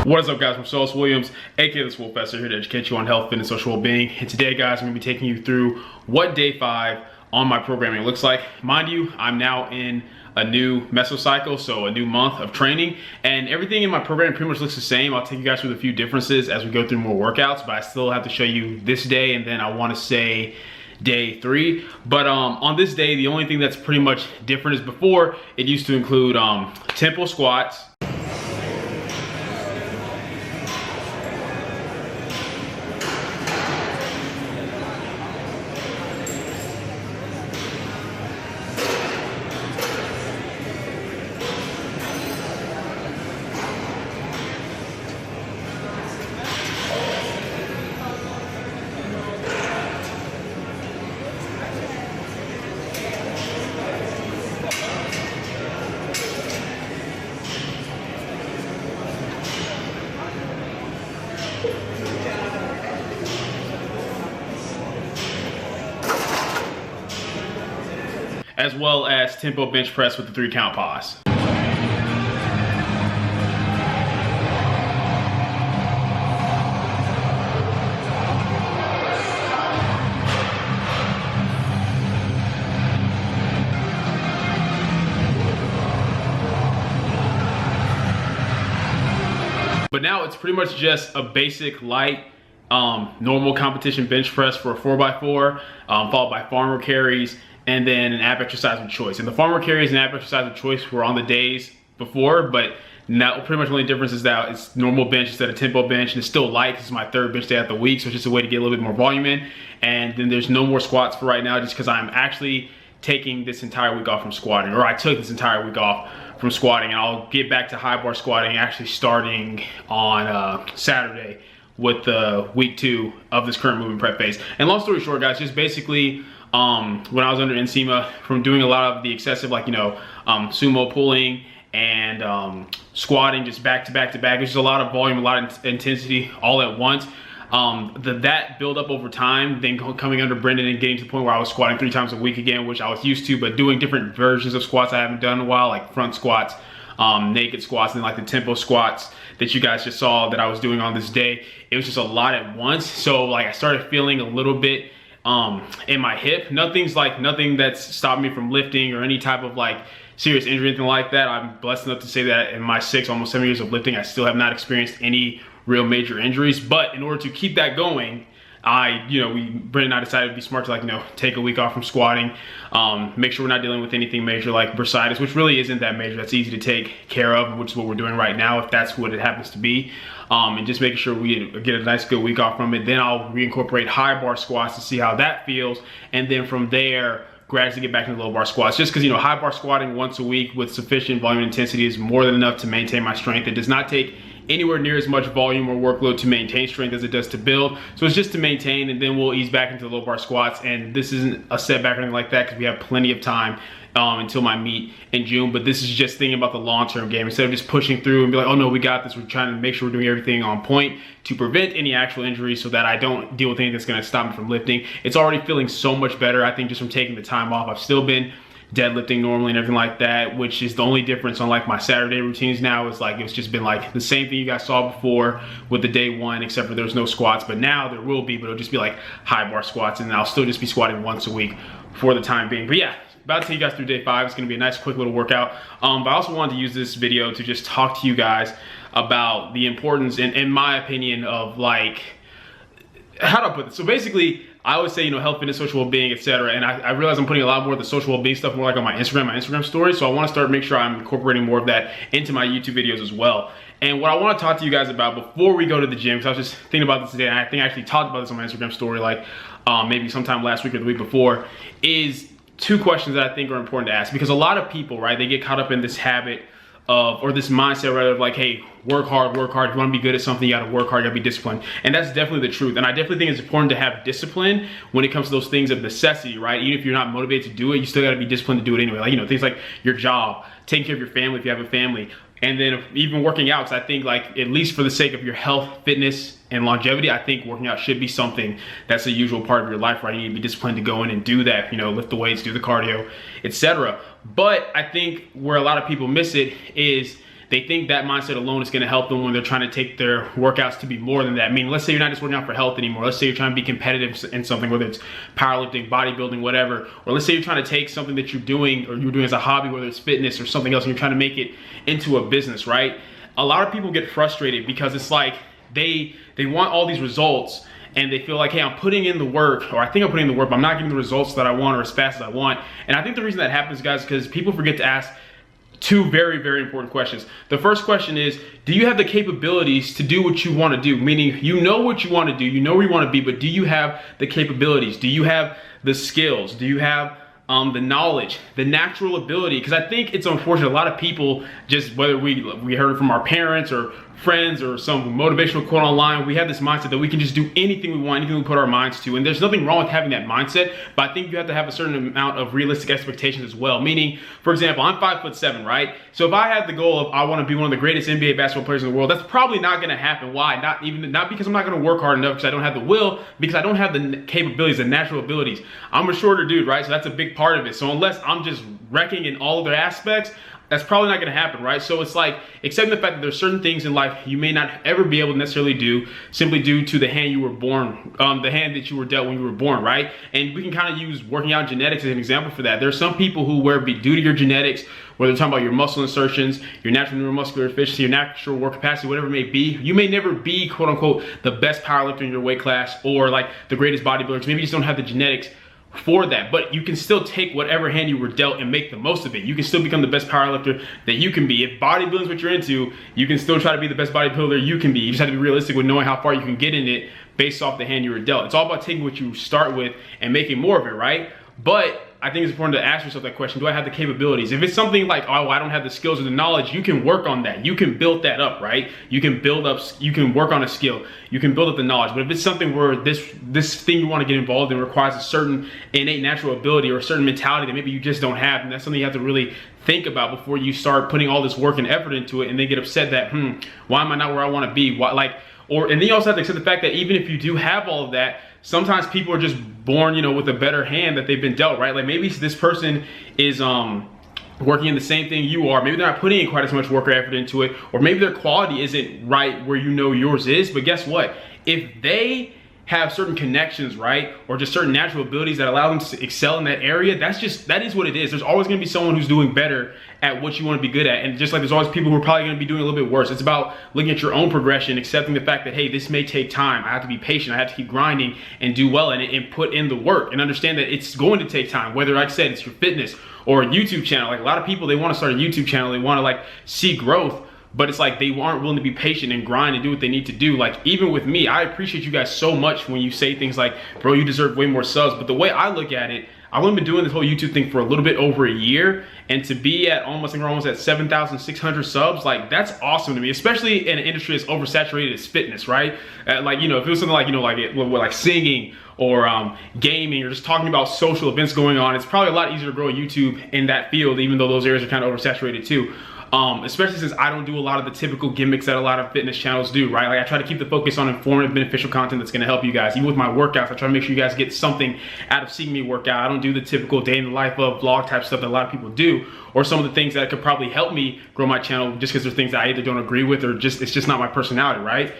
What is up, guys? I'm Marcellus Williams, aka TheSwolefessor, here to educate you on health, fitness, social well-being. And today, guys, I'm going to be taking you through what day 5 on my programming looks like. Mind you, I'm now in a new mesocycle, so a new month of training, and everything in my program pretty much looks the same. I'll take you guys through a few differences as we go through more workouts, but I still have to show you this day, and then I want to say day 3. But on this day, the only thing that's pretty much different is before, it used to include tempo squats, as well as tempo bench press with the 3-count pause. But now it's pretty much just a basic light normal competition bench press for a 4x4, followed by farmer carries, and then an ab exercise of choice. And the farmer carries and ab exercise of choice were on the days before, but now pretty much the only difference is that it's normal bench instead of tempo bench, and it's still light. This is my 3rd bench day of the week, so it's just a way to get a little bit more volume in. And then there's no more squats for right now, just because I'm actually taking this entire week off from squatting, or I took this entire week off from squatting, and I'll get back to high bar squatting actually starting on Saturday with the week 2 of this current movement prep phase. And long story short, guys, just basically when I was under NSEMA, from doing a lot of the excessive, like, sumo pulling and squatting just back to back to back, there's just a lot of volume, a lot of intensity all at once. That build up over time, then coming under Brendan and getting to the point where I was squatting 3 times a week again, which I was used to, but doing different versions of squats I haven't done in a while, like front squats, naked squats, and like the tempo squats that you guys just saw that I was doing on this day. It was just a lot at once. So like I started feeling a little bit in my hip. Nothing that's stopped me from lifting or any type of like serious injury or anything like that. I'm blessed enough to say that in my 6, almost 7 years of lifting, I still have not experienced any real major injuries. But in order to keep that going, Brendan and I decided to be smart to take a week off from squatting, make sure we're not dealing with anything major like bursitis, which really isn't that major. That's easy to take care of, which is what we're doing right now, if that's what it happens to be. And just making sure we get a nice good week off from it. Then I'll reincorporate high bar squats to see how that feels. And then from there, gradually get back into low bar squats, just because high bar squatting once a week with sufficient volume and intensity is more than enough to maintain my strength. It does not take anywhere near as much volume or workload to maintain strength as it does to build. So it's just to maintain, and then we'll ease back into the low bar squats. And this isn't a setback or anything like that, because we have plenty of time until my meet in June. But this is just thinking about the long-term game. Instead of just pushing through and be like, oh no, we got this, we're trying to make sure we're doing everything on point to prevent any actual injuries, so that I don't deal with anything that's going to stop me from lifting. It's already feeling so much better, I think, just from taking the time off. I've still been deadlifting normally and everything like that, which is the only difference on like my Saturday routines now. Is like it's just been like the same thing you guys saw before with the day 1, except for there's no squats. But now there will be, but it'll just be like high bar squats, and I'll still just be squatting once a week for the time being. But yeah, about to take you guys through day 5. It's gonna be a nice quick little workout. But I also wanted to use this video to just talk to you guys about the importance, in my opinion, of like, how do I put this? So basically, I always say, health, fitness, social well-being, etc. And I realize I'm putting a lot more of the social well-being stuff more like on my Instagram stories. So I want to start make sure I'm incorporating more of that into my YouTube videos as well. And what I want to talk to you guys about before we go to the gym, because I was just thinking about this today, and I think I actually talked about this on my Instagram story, like maybe sometime last week or the week before, is 2 questions that I think are important to ask. Because a lot of people, right, they get caught up in this habit of, or this mindset rather, of like, hey, work hard, work hard. If you want to be good at something, you got to work hard, you got to be disciplined. And that's definitely the truth. And I definitely think it's important to have discipline when it comes to those things of necessity, right? Even if you're not motivated to do it, you still got to be disciplined to do it anyway. Like, things like your job, taking care of your family if you have a family, and then even working out. Because I think, like, at least for the sake of your health, fitness, and longevity, I think working out should be something that's a usual part of your life, right? You need to be disciplined to go in and do that, lift the weights, do the cardio, etc. But I think where a lot of people miss it is they think that mindset alone is going to help them when they're trying to take their workouts to be more than that. I mean, let's say you're not just working out for health anymore. Let's say you're trying to be competitive in something, whether it's powerlifting, bodybuilding, whatever. Or let's say you're trying to take something that you're doing or you're doing as a hobby, whether it's fitness or something else, and you're trying to make it into a business, right? A lot of people get frustrated because it's like they want all these results, and they feel like, hey, I'm putting in the work, or I think I'm putting in the work, but I'm not getting the results that I want or as fast as I want. And I think the reason that happens, guys, is because people forget to ask two very, very important questions. The first question is, do you have the capabilities to do what you want to do? Meaning, you know what you want to do, you know where you want to be, but do you have the capabilities? Do you have the skills? Do you have the knowledge, the natural ability? Because I think it's unfortunate, a lot of people, just whether we heard it from our parents or friends or some motivational quote online, we have this mindset that we can just do anything we want, anything we put our minds to. And there's nothing wrong with having that mindset, but I think you have to have a certain amount of realistic expectations as well. Meaning, for example, I'm 5'7", right? So if I had the goal of I want to be one of the greatest NBA basketball players in the world, that's probably not going to happen. Why? Not because I'm not going to work hard enough, because I don't have the will, because I don't have the capabilities, the natural abilities. I'm a shorter dude, right? So that's a big part of it. So unless I'm just wrecking in all of their aspects, that's probably not going to happen, right? So it's like accepting the fact that there's certain things in life you may not ever be able to necessarily do simply due to the hand you were born, the hand that you were dealt when you were born, right? And we can kind of use working out genetics as an example for that. There's some people who, due to your genetics, whether they're talking about your muscle insertions, your natural neuromuscular efficiency, your natural work capacity, whatever it may be, you may never be, quote unquote, the best powerlifter in your weight class or like the greatest bodybuilder. Maybe you just don't have the genetics for that, but you can still take whatever hand you were dealt and make the most of it. You can still become the best powerlifter that you can be. If bodybuilding is what you're into, you can still try to be the best bodybuilder you can be. You just have to be realistic with knowing how far you can get in it based off the hand you were dealt. It's all about taking what you start with and making more of it, right? But I think it's important to ask yourself that question, do I have the capabilities? If it's something like, oh, I don't have the skills or the knowledge, you can work on that. You can build that up, right? You can work on a skill. You can build up the knowledge. But if it's something where this thing you want to get involved in requires a certain innate natural ability or a certain mentality that maybe you just don't have, and that's something you have to really think about before you start putting all this work and effort into it and then get upset that, why am I not where I want to be? And then you also have to accept the fact that even if you do have all of that, sometimes people are just born, with a better hand that they've been dealt, right? Like maybe this person is working in the same thing you are. Maybe they're not putting in quite as much work or effort into it, or maybe their quality isn't right where yours is. But guess what? If they have certain connections, right, or just certain natural abilities that allow them to excel in that area, that is what it is. There's always going to be someone who's doing better at what you want to be good at, and just like there's always people who are probably going to be doing a little bit worse. It's about looking at your own progression, accepting the fact that, hey, this may take time. I have to be patient. I have to keep grinding and do well in it and put in the work and understand that it's going to take time. Whether, like I said, it's your fitness or a YouTube channel. Like a lot of people, they want to start a YouTube channel. They want to like see growth, but it's like they aren't willing to be patient and grind and do what they need to do. Like even with me, I appreciate you guys so much when you say things like, bro, you deserve way more subs. But the way I look at it, I've only been doing this whole YouTube thing for a little bit over a year, and to be at almost, I think we're almost at 7,600 subs, like that's awesome to me, especially in an industry as oversaturated as fitness, right? If it was something like, like singing or gaming or just talking about social events going on, it's probably a lot easier to grow a YouTube in that field, even though those areas are kind of oversaturated too. Especially since I don't do a lot of the typical gimmicks that a lot of fitness channels do, right? Like I try to keep the focus on informative, beneficial content that's gonna help you guys. Even with my workouts, I try to make sure you guys get something out of seeing me work out. I don't do the typical day in the life of vlog type stuff that a lot of people do, or some of the things that could probably help me grow my channel just because there's things that I either don't agree with or it's just not my personality, right?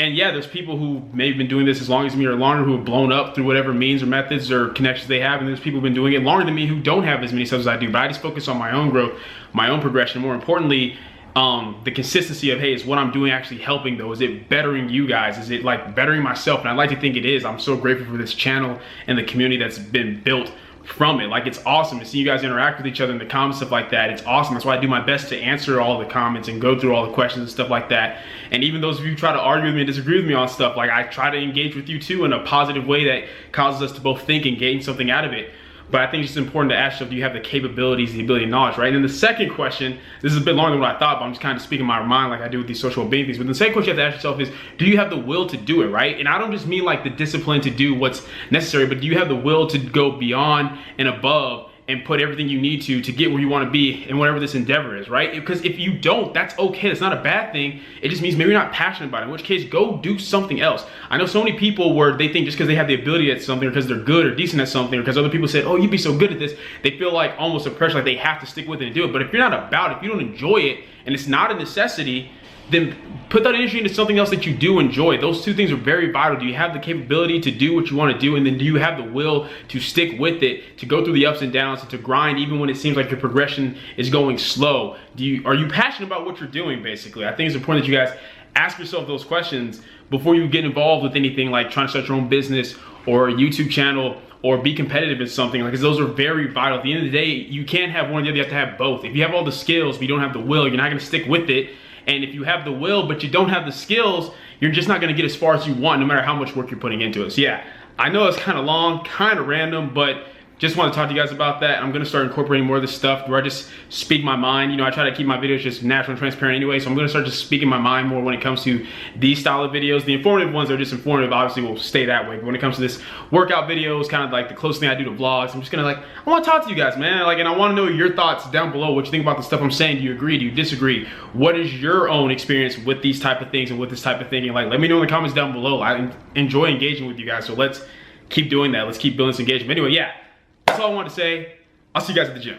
And yeah, there's people who may have been doing this as long as me or longer who have blown up through whatever means or methods or connections they have. And there's people who've been doing it longer than me who don't have as many subs as I do. But I just focus on my own growth, my own progression. More importantly, the consistency of, hey, is what I'm doing actually helping though? Is it bettering you guys? Is it like bettering myself? And I like to think it is. I'm so grateful for this channel and the community that's been built from it. Like it's awesome to see you guys interact with each other in the comments, stuff like that. It's awesome. That's why I do my best to answer all the comments and go through all the questions and stuff like that. And even those of you who try to argue with me and disagree with me on stuff, like I try to engage with you too in a positive way that causes us to both think and gain something out of it. But I think it's just important to ask yourself, do you have the capabilities, the ability, and knowledge, right? And then the second question, this is a bit longer than what I thought, but I'm just kind of speaking my mind like I do with these social being things. But the second question you have to ask yourself is, do you have the will to do it, right? And I don't just mean like the discipline to do what's necessary, but do you have the will to go beyond and above and put everything you need to get where you want to be in whatever this endeavor is, right? Because if you don't, that's okay. It's not a bad thing. It just means maybe you're not passionate about it, in which case go do something else. I know so many people where they think just because they have the ability at something, or because they're good or decent at something, or because other people said, oh, you'd be so good at this, they feel like almost a pressure, like they have to stick with it and do it. But if you're not about it, if you don't enjoy it, and it's not a necessity, then put that energy into something else that you do enjoy. Those two things are very vital. Do you have the capability to do what you want to do? And then do you have the will to stick with it, to go through the ups and downs, and to grind even when it seems like your progression is going slow? Are you passionate about what you're doing, basically? I think it's important that you guys ask yourself those questions before you get involved with anything like trying to start your own business or a YouTube channel or be competitive in something, because those are very vital. At the end of the day, you can't have one or the other, you have to have both. If you have all the skills but you don't have the will, you're not gonna stick with it. And if you have the will but you don't have the skills, you're just not gonna get as far as you want, no matter how much work you're putting into it. So yeah, I know it's kind of long, kind of random, but just want to talk to you guys about that. I'm gonna start incorporating more of this stuff where I just speak my mind. You know, I try to keep my videos just natural and transparent anyway, so I'm gonna start just speaking my mind more when it comes to these style of videos. The informative ones are just informative, obviously will stay that way. But when it comes to this workout videos, kind of like the closest thing I do to vlogs, I'm just gonna I wanna talk to you guys, man. And I wanna know your thoughts down below, what you think about the stuff I'm saying. Do you agree, do you disagree? What is your own experience with these type of things and with this type of thinking? Let me know in the comments down below. I enjoy engaging with you guys, so let's keep doing that. Let's keep building this engagement. Anyway, yeah. That's all I wanted to say. I'll see you guys at the gym.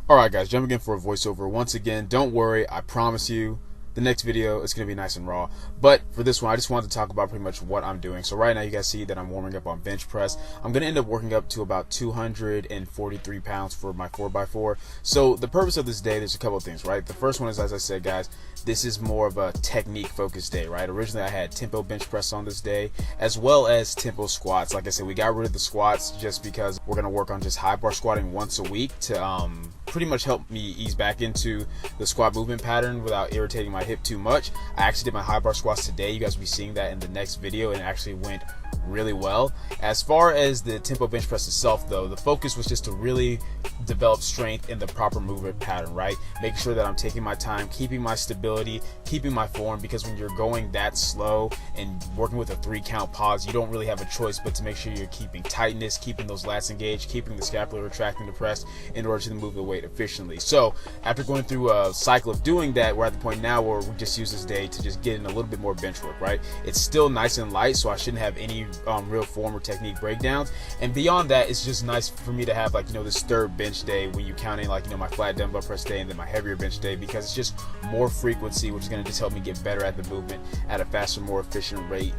Alright guys, jumping in for a voiceover. Once again, don't worry, I promise you, the next video is going to be nice and raw. But for this one, I just wanted to talk about pretty much what I'm doing. So right now you guys see that I'm warming up on bench press. I'm going to end up working up to about 243 pounds for my 4x4. So the purpose of this day, there's a couple of things, right? The first one is, as I said, guys, this is more of a technique focused day, right? Originally I had tempo bench press on this day, as well as tempo squats. Like I said, we got rid of the squats just because we're going to work on just high bar squatting once a week to pretty much help me ease back into the squat movement pattern without irritating my hip too much. I actually did my high bar squats today. You guys will be seeing that in the next video, and it actually went really well. As far as the tempo bench press itself though, the focus was just to really develop strength in the proper movement pattern, right? Making sure that I'm taking my time, keeping my stability, keeping my form, because when you're going that slow and working with a 3-count pause, you don't really have a choice but to make sure you're keeping tightness, keeping those lats engaged, keeping the scapula retracting depressed in order to move the weight efficiently. So after going through a cycle of doing that, we're at the point now where we just use this day to just get in a little bit more bench work, right? It's still nice and light, so I shouldn't have any real form or technique breakdowns. And beyond that, it's just nice for me to have this third bench day when you count in my flat dumbbell press day and then my heavier bench day, because it's just more frequency, which is going to just help me get better at the movement at a faster, more efficient rate.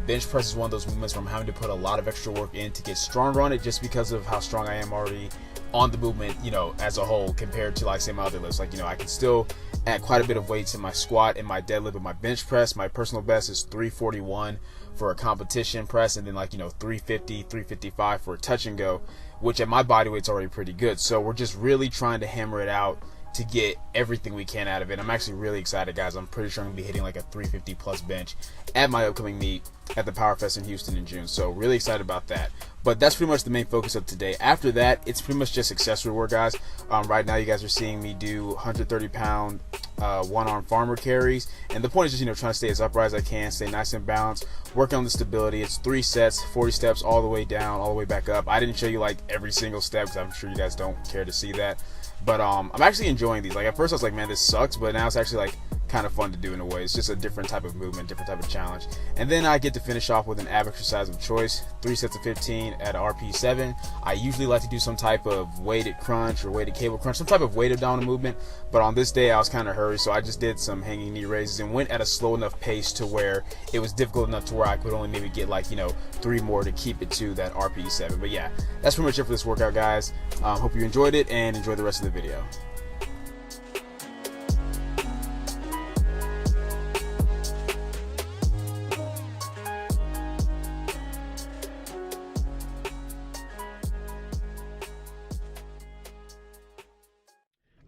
Bench press is one of those movements where I'm having to put a lot of extra work in to get stronger on it, just because of how strong I am already on the movement, as a whole, compared to say my other lifts. I can still add quite a bit of weights in my squat and my deadlift, but my bench press, my personal best is 341 for a competition press, and then 350, 355 for a touch and go, which at my body weight's already pretty good. So we're just really trying to hammer it out to get everything we can out of it. I'm actually really excited, guys. I'm pretty sure I'm gonna be hitting a 350 plus bench at my upcoming meet at the Power Fest in Houston in June. So really excited about that. But that's pretty much the main focus of today. After that, it's pretty much just accessory work, guys. Right now you guys are seeing me do 130 pound one-arm farmer carries, and the point is just trying to stay as upright as I can, stay nice and balanced, work on the stability. It's 3 sets, 40 steps, all the way down, all the way back up. I didn't show you every single step because I'm sure you guys don't care to see that, but I'm actually enjoying these. At first I was like, man, this sucks, but now it's actually kind of fun to do in a way. It's just a different type of movement, different type of challenge. And then I get to finish off with an ab exercise of choice, 3 sets of 15 at RP7. I usually like to do some type of weighted crunch or weighted cable crunch, some type of weighted abdominal movement, but on this day I was kind of hurried, so I just did some hanging knee raises and went at a slow enough pace to where it was difficult enough to where I could only maybe get 3 more to keep it to that RP7. But yeah, that's pretty much it for this workout, guys. Hope you enjoyed it and enjoy the rest of the video.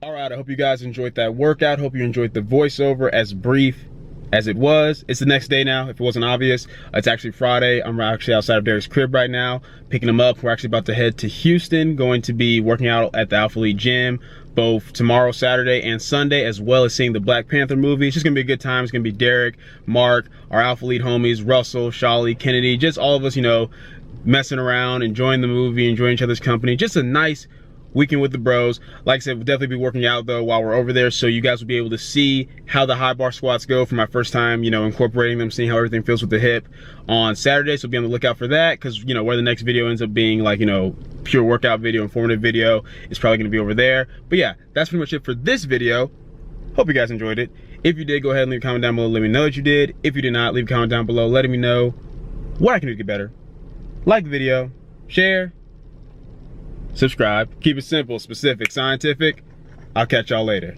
Alright, I hope you guys enjoyed that workout. Hope you enjoyed the voiceover, as brief as it was. It's the next day now, if it wasn't obvious. It's actually Friday. I'm actually outside of Derek's crib right now, picking him up. We're actually about to head to Houston, going to be working out at the Alpha Elite Gym, both tomorrow, Saturday, and Sunday, as well as seeing the Black Panther movie. It's just gonna be a good time. It's gonna be Derek, Mark, our Alpha Elite homies, Russell, Shali, Kennedy, just all of us, messing around, enjoying the movie, enjoying each other's company. Just a nice weekend with the bros. Like I said, we'll definitely be working out though while we're over there, so you guys will be able to see how the high bar squats go for my first time, you know, incorporating them, seeing how everything feels with the hip on Saturday. So be on the lookout for that, because, you know, where the next video ends up being like, you know, pure workout video, informative video, is probably going to be over there. But yeah, that's pretty much it for this video. Hope you guys enjoyed it. If you did, go ahead and leave a comment down below, let me know that you did. If you did not, leave a comment down below letting me know what I can do to get better. Like the video, share, subscribe, keep it simple, specific, scientific. I'll catch y'all later.